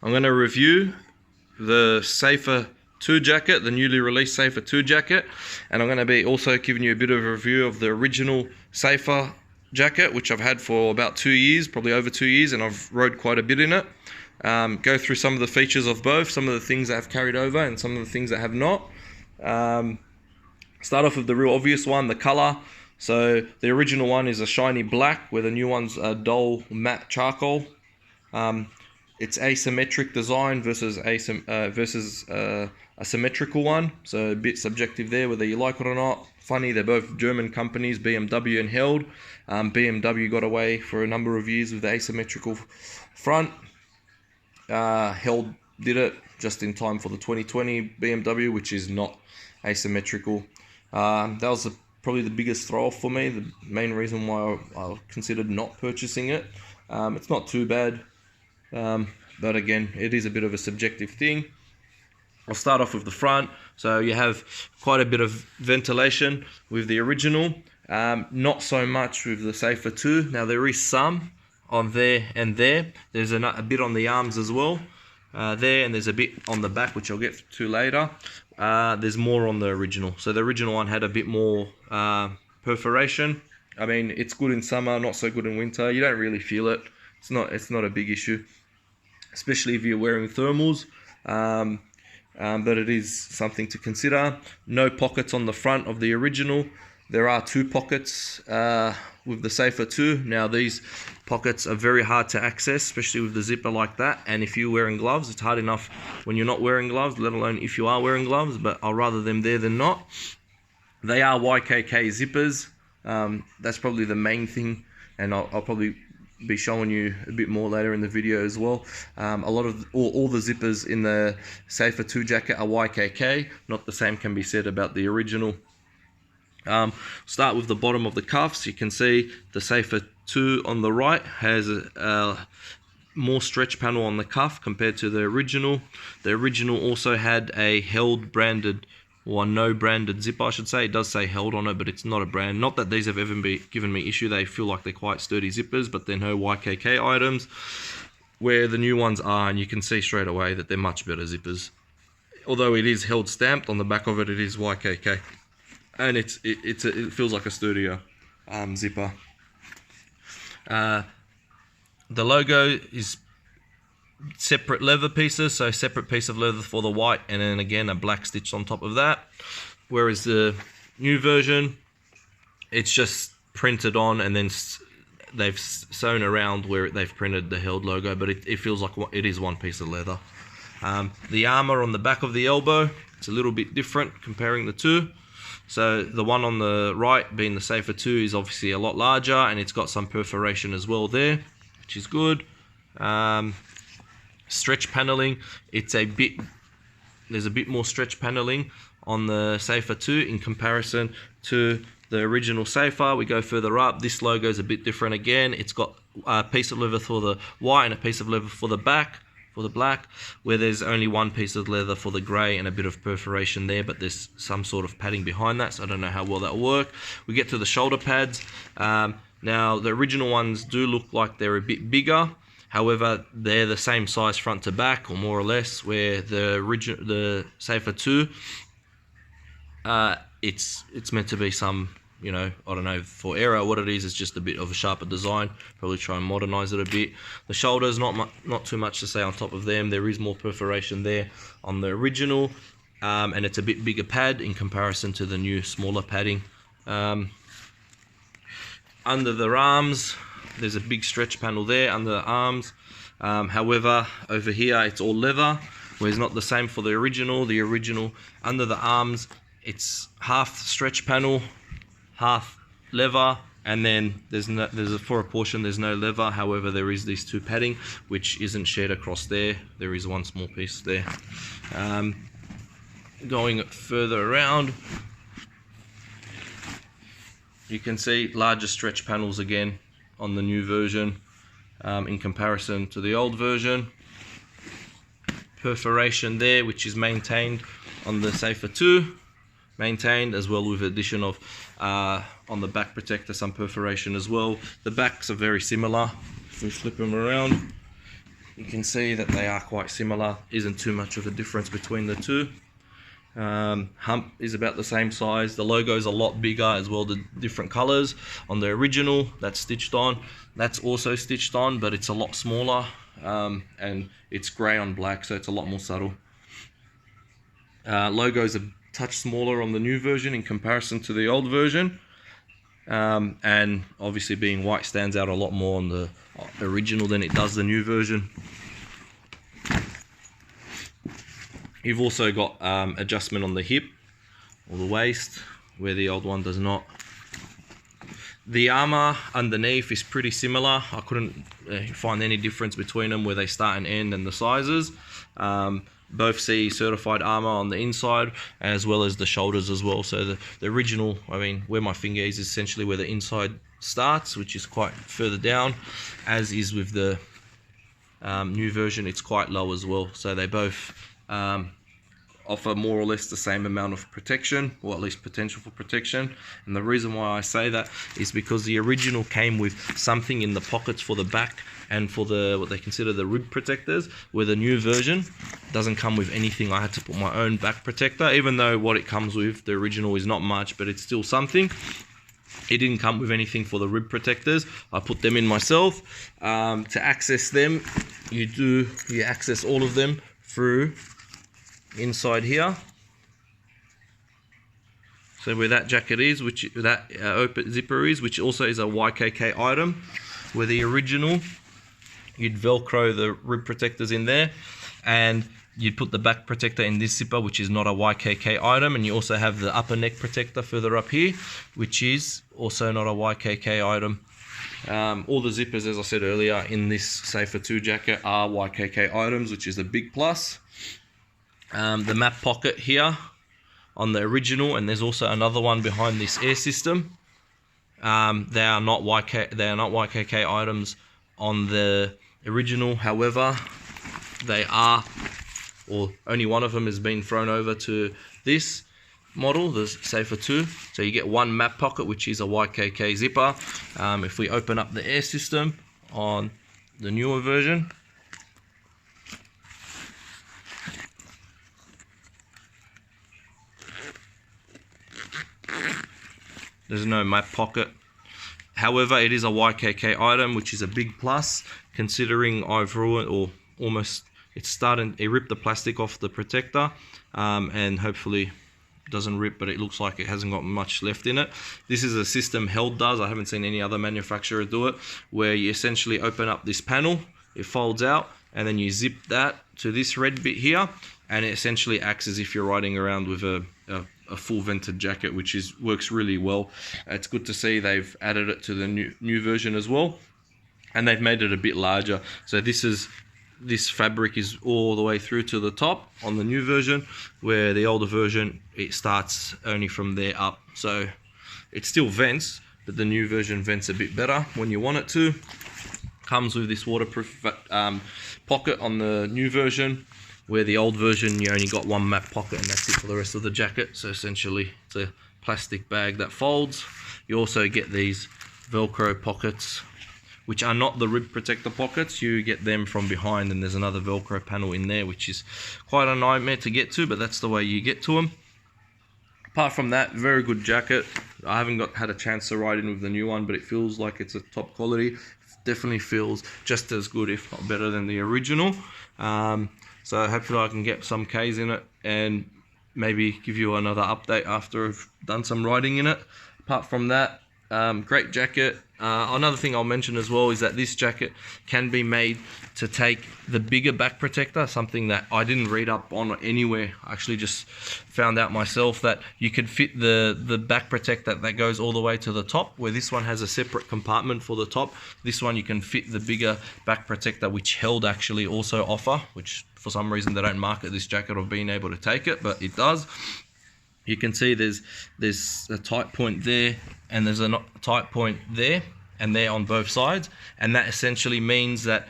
I'm going to review the Safer 2 jacket, the newly released Safer 2 jacket, and I'm going to be also giving you a bit of a review of the original Safer jacket, which I've had for about 2 years, probably over 2 years, and I've rode quite a bit in it. Go through some of the features of both, some of the things that have carried over and some of the things that have not. Start off with the real obvious one, the color. So the original one is a shiny black, where the new one's a dull matte charcoal. It's asymmetric design versus a symmetrical one, so a bit subjective there whether you like it or not. Funny, they're both German companies, BMW and Held. BMW got away for a number of years with the asymmetrical front. Held did it just in time for the 2020 BMW, which is not asymmetrical. That was probably the biggest throw-off for me, the main reason why I considered not purchasing it. It's not too bad, but again, it is a bit of a subjective thing. I'll start off with the front. So you have quite a bit of ventilation with the original, not so much with the Safer 2. Now there is some on there and there. There's a bit on the arms as well, there, and there's a bit on the back, which I'll get to later. There's more on the original. So the original one had a bit more perforation. I mean, it's good in summer, not so good in winter. You don't really feel it. It's not a big issue, especially if you're wearing thermals. But it is something to consider. No pockets on the front of the original. There are 2 pockets with the Safer 2. Now these pockets are very hard to access, especially with the zipper like that. And if you're wearing gloves, it's hard enough when you're not wearing gloves, let alone if you are wearing gloves, but I'll rather them there than not. They are YKK zippers. That's probably the main thing, and I'll probably be showing you a bit more later in the video as well. A lot of all the zippers in the Safer 2 jacket are YKK. Not the same can be said about the original. Start with the bottom of the cuffs. You can see the Safer 2 on the right has a more stretch panel on the cuff compared to the original. The original also had a Held branded, or no branded zipper, I should say. It does say Held on it, but it's not a brand. Not that these have ever given me issue. They feel like they're quite sturdy zippers, but they're no YKK items, where the new ones are, and you can see straight away that they're much better zippers. Although it is Held stamped on the back of it, it is YKK, and it feels like a sturdier zipper. The logo is separate leather pieces, so separate piece of leather for the white, and then again a black stitch on top of that. Whereas the new version, it's just printed on, and then they've sewn around where they've printed the Held logo, but it feels like it is one piece of leather. The armor on the back of the elbow, it's a little bit different comparing the two. So the one on the right, being the Safer 2, is obviously a lot larger, and it's got some perforation as well there, which is good. Stretch paneling, there's a bit more stretch paneling on the Safer 2 in comparison to the original Safer. We go further up, this logo is a bit different again. It's got a piece of leather for the white and a piece of leather for the back, for the black, where there's only one piece of leather for the grey and a bit of perforation there, but there's some sort of padding behind that, so I don't know how well that'll work. We get to the shoulder pads. Now the original ones do look like they're a bit bigger. However, they're the same size front to back, or more or less, where the Safer 2, it's meant to be some, you know, I don't know, for error, what it is, it's just a bit of a sharper design. Probably try and modernize it a bit. The shoulders, not too much to say on top of them. There is more perforation there on the original, and it's a bit bigger pad in comparison to the new smaller padding. Under the arms, there's a big stretch panel there under the arms. However, over here it's all leather, whereas not the same for the original. The original, under the arms, it's half stretch panel, half leather, and then for a portion there's no leather. However, there is these 2 padding, which isn't shared across there. There is one small piece there. Going further around, you can see larger stretch panels again on the new version in comparison to the old version. Perforation there, which is maintained on the Safer 2, maintained, as well with addition of on the back protector some perforation as well. The backs are very similar. If we flip them around, you can see that they are quite similar. Isn't too much of a difference between the two. Hump is about the same size. The logo is a lot bigger as well, the different colors. On the original, that's stitched on. That's also stitched on, but it's a lot smaller, and it's grey on black, so it's a lot more subtle. Logo is a touch smaller on the new version in comparison to the old version, and obviously being white stands out a lot more on the original than it does the new version. You've also got adjustment on the hip or the waist, where the old one does not. The armor underneath is pretty similar. I couldn't find any difference between them where they start and end and the sizes. Both CE certified armor on the inside as well as the shoulders as well. So the original, I mean, where my finger is essentially where the inside starts, which is quite further down, as is with the new version, it's quite low as well. So they both offer more or less the same amount of protection, or at least potential for protection. And the reason why I say that is because the original came with something in the pockets for the back and for the what they consider the rib protectors, where the new version doesn't come with anything. I had to put my own back protector, even though what it comes with, the original, is not much, but it's still something. It didn't come with anything for the rib protectors. I put them in myself. To access them, you access all of them through inside here. So where that jacket is, which that open zipper is, which also is a YKK item, where the original, you'd velcro the rib protectors in there, and you'd put the back protector in this zipper, which is not a YKK item, and you also have the upper neck protector further up here, which is also not a YKK item. All the zippers, as I said earlier, in this Safer 2 jacket are YKK items, which is a big plus. The map pocket here on the original, and there's also another one behind this air system. They are not YKK items on the original. However, they are, or only one of them has been thrown over to this model, the Safer 2. So you get one map pocket, which is a YKK zipper. If we open up the air system on the newer version, there's no map pocket. However, it is a YKK item, which is a big plus, considering I've ruined, or almost, it ripped the plastic off the protector, and hopefully doesn't rip, but it looks like it hasn't got much left in it. This is a system Held does. I haven't seen any other manufacturer do it, where you essentially open up this panel, it folds out, and then you zip that to this red bit here, and it essentially acts as if you're riding around with a full vented jacket, which works really well. It's good to see they've added it to the new version as well, and they've made it a bit larger. So this fabric is all the way through to the top on the new version, where the older version, it starts only from there up. So it still vents, but the new version vents a bit better when you want it to. Comes with this waterproof pocket on the new version, where the old version you only got one map pocket and that's it for the rest of the jacket. So essentially it's a plastic bag that folds. You also get these Velcro pockets, which are not the rib protector pockets. You get them from behind, and there's another Velcro panel in there, which is quite a nightmare to get to, but that's the way you get to them. Apart from that, very good jacket. I haven't had a chance to ride in with the new one, but it feels like it's a top quality. Definitely feels just as good, if not better, than the original. So hopefully I can get some Ks in it and maybe give you another update after I've done some riding in it. Apart from that, great jacket. Another thing I'll mention as well is that this jacket can be made to take the bigger back protector, something that I didn't read up on anywhere. I actually just found out myself that you could fit the back protector that goes all the way to the top, where this one has a separate compartment for the top. This one you can fit the bigger back protector, which Held actually also offer, which for some reason they don't market this jacket of being able to take it, but it does. You can see there's a tight point there, and there's a tight point there, and there on both sides, and that essentially means that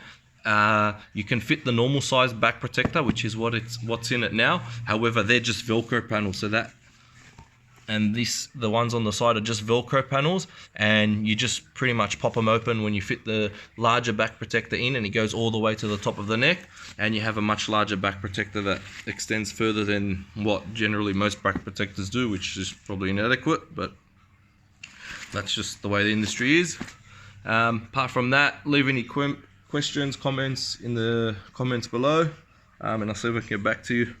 you can fit the normal size back protector, which is what's in it now. However, they're just Velcro panels, so that and the ones on the side are just Velcro panels, and you just pretty much pop them open when you fit the larger back protector in, and it goes all the way to the top of the neck, and you have a much larger back protector that extends further than what generally most back protectors do, which is probably inadequate, but that's just the way the industry is. Apart from that, leave any questions, comments in the comments below, and I'll see if I can get back to you.